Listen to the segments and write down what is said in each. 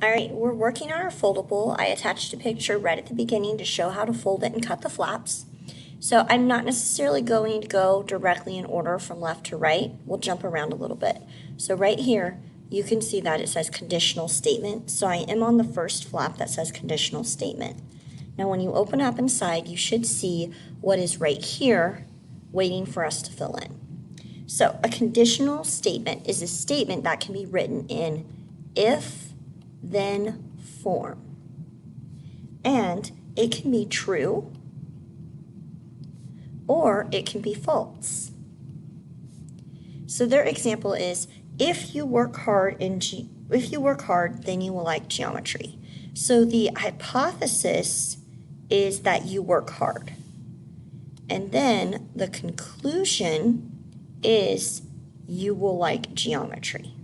All right, we're working on our foldable. I attached a picture right at the beginning to show how to fold it and cut the flaps. So I'm not necessarily going to go directly in order from left to right. We'll jump around a little bit. So right here, you can see that it says conditional statement. So I am on the first flap that says conditional statement. Now when you open up inside, you should see what is right here waiting for us to fill in. So a conditional statement is a statement that can be written in if-then form. And it can be true or it can be false. So their example is, if you work hard, then you will like geometry. So the hypothesis is that you work hard. And then the conclusion is you will like geometry.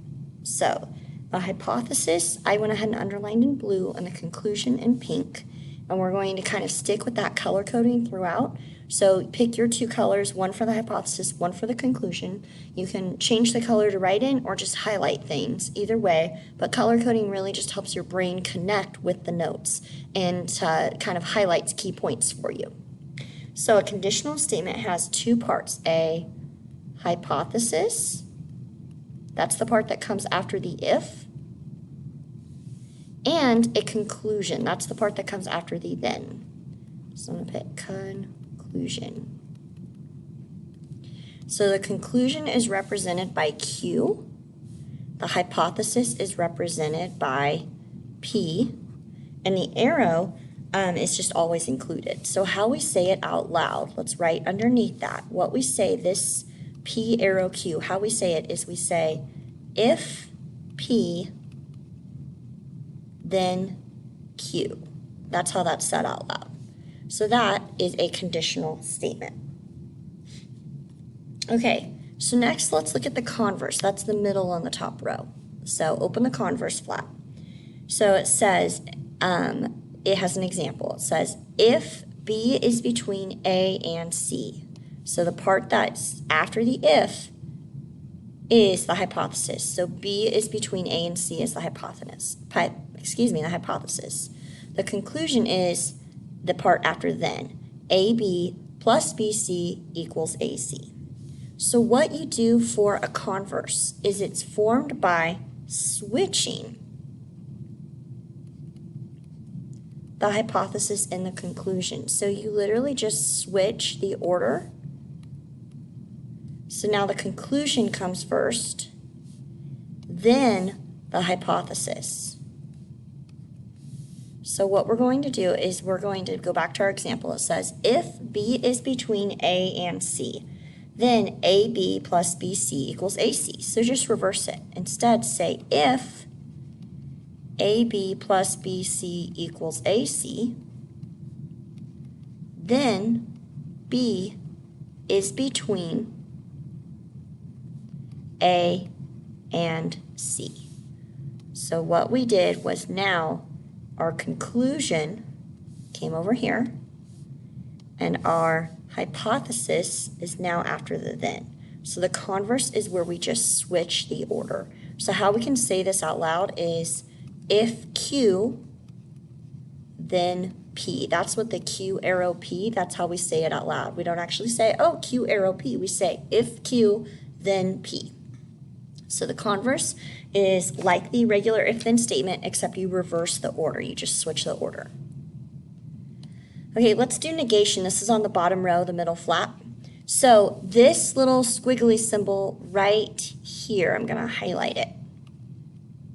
So the hypothesis, I went ahead and underlined in blue, and the conclusion in pink. And we're going to kind of stick with that color coding throughout. So pick your two colors, one for the hypothesis, one for the conclusion. You can change the color to write in or just highlight things, either way. But color coding really just helps your brain connect with the notes and kind of highlights key points for you. So a conditional statement has two parts, a hypothesis, that's the part that comes after the if, and a conclusion, that's the part that comes after the then. So I'm going to put conclusion. So the conclusion is represented by Q, the hypothesis is represented by P, and the arrow is just always included. So how we say it out loud, let's write underneath that. What we say, this P arrow Q, how we say it is we say, if P, then Q. That's how that's said out loud. So that is a conditional statement. Okay, so next let's look at the converse. That's the middle on the top row. So open the converse flap. So it says, it has an example. It says, if B is between A and C. So the part that's after the if is the hypothesis. So B is between A and C is the hypothesis. The hypothesis. The conclusion is the part after then. AB plus BC equals AC. So what you do for a converse is it's formed by switching the hypothesis and the conclusion. So you literally just switch the order. So now the conclusion comes first, then the hypothesis. So what we're going to do is we're going to go back to our example. It says, if B is between A and C, then AB plus BC equals AC. So just reverse it. Instead, say if AB plus BC equals AC, then B is between A and C. So what we did was now our conclusion came over here, and our hypothesis is now after the then. So the converse is where we just switch the order. So how we can say this out loud is, if Q, then P. That's what the Q arrow P, that's how we say it out loud. We don't actually say, oh, Q arrow P. We say, if Q, then P. So the converse is like the regular if-then statement, except you reverse the order. You just switch the order. Okay, let's do negation. This is on the bottom row, the middle flap. So this little squiggly symbol right here, I'm going to highlight it.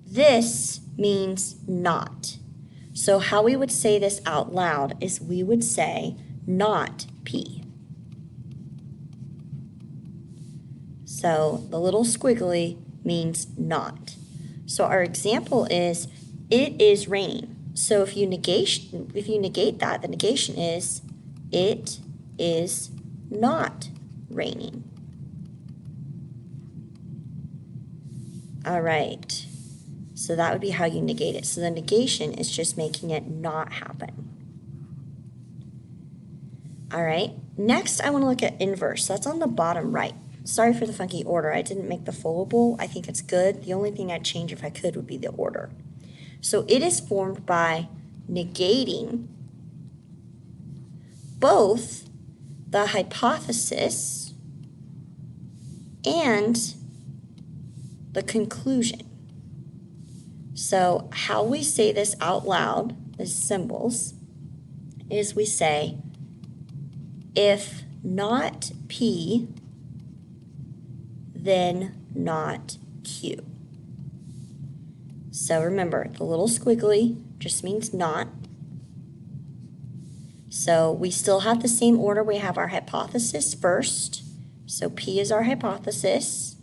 This means not. So how we would say this out loud is we would say not P. So the little squiggly means not. So our example is, it is raining. So if you negate that, the negation is, it is not raining. All right. So that would be how you negate it. So the negation is just making it not happen. All right. Next, I want to look at inverse. That's on the bottom right. Sorry for the funky order. I didn't make the foldable. I think it's good. The only thing I'd change if I could would be the order. So it is formed by negating both the hypothesis and the conclusion. So how we say this out loud, as symbols, is we say, if not P, then not Q. So remember, the little squiggly just means not. So we still have the same order. We have our hypothesis first. So P is our hypothesis.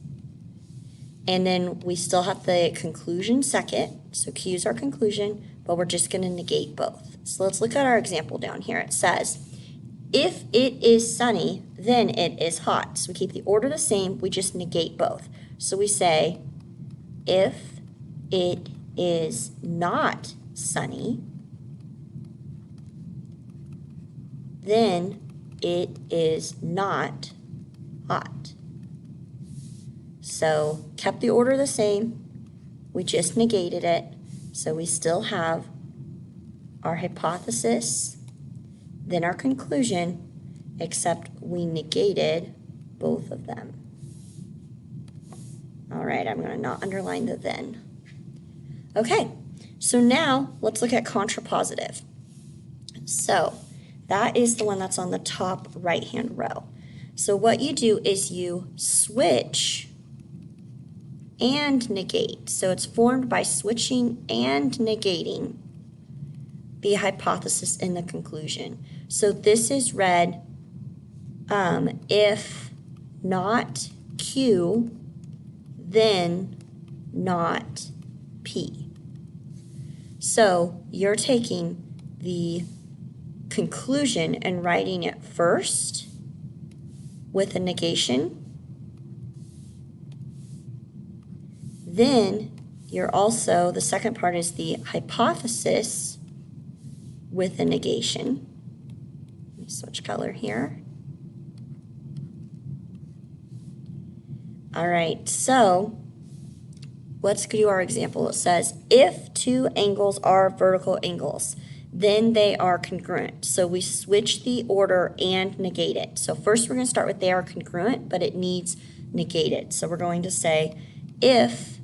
And then we still have the conclusion second. So Q is our conclusion, but we're just going to negate both. So let's look at our example down here. It says, if it is sunny, then it is hot. So we keep the order the same, we just negate both. So we say, if it is not sunny, then it is not hot. So kept the order the same, we just negated it. So we still have our hypothesis, then our conclusion, except we negated both of them. All right, I'm going to not underline the then. Okay, so now let's look at contrapositive. So that is the one that's on the top right-hand row. So what you do is you switch and negate. So it's formed by switching and negating the hypothesis and the conclusion. So this is read, if not Q, then not P. So you're taking the conclusion and writing it first with a negation. Then you're also, the second part is the hypothesis with a negation. Let me switch color here. All right, so let's do our example. It says, if two angles are vertical angles, then they are congruent. So we switch the order and negate it. So first we're going to start with they are congruent, but it needs negated. So we're going to say, if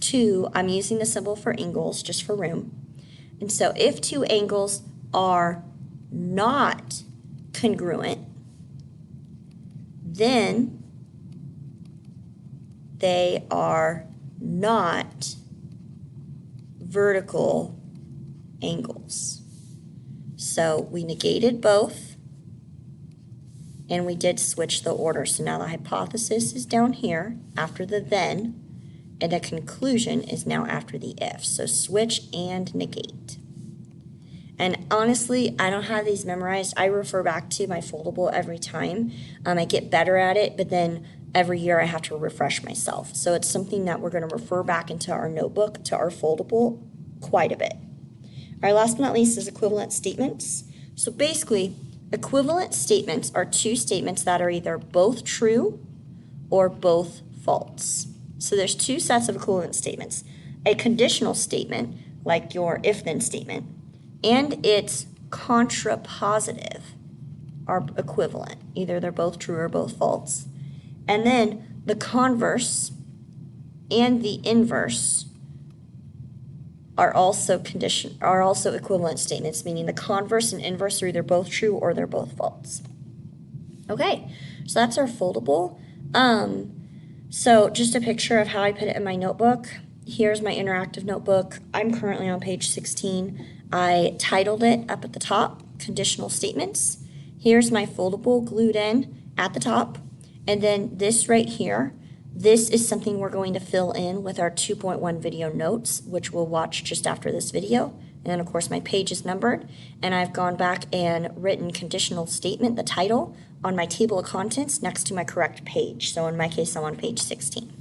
two, I'm using the symbol for angles just for room. And so if two angles are not congruent, then they are not vertical angles. So we negated both, and we did switch the order. So now the hypothesis is down here after the then, and the conclusion is now after the if. So switch and negate. And honestly, I don't have these memorized. I refer back to my Foldable every time. I get better at it, but then every year I have to refresh myself. So it's something that we're going to refer back into our notebook, to our Foldable, quite a bit. Our last but not least is equivalent statements. So basically, equivalent statements are two statements that are either both true or both false. So there's two sets of equivalent statements. A conditional statement, like your if-then statement, and its contrapositive are equivalent. Either they're both true or both false. And then the converse and the inverse are also equivalent statements, meaning the converse and inverse are either both true or they're both false. Okay, so that's our Foldable. So just a picture of how I put it in my notebook. Here's my interactive notebook. I'm currently on page 16. I titled it up at the top, Conditional Statements. Here's my Foldable glued in at the top. And then this right here, this is something we're going to fill in with our 2.1 video notes, which we'll watch just after this video. And then, of course, my page is numbered. And I've gone back and written conditional statement, the title, on my table of contents next to my correct page. So in my case, I'm on page 16.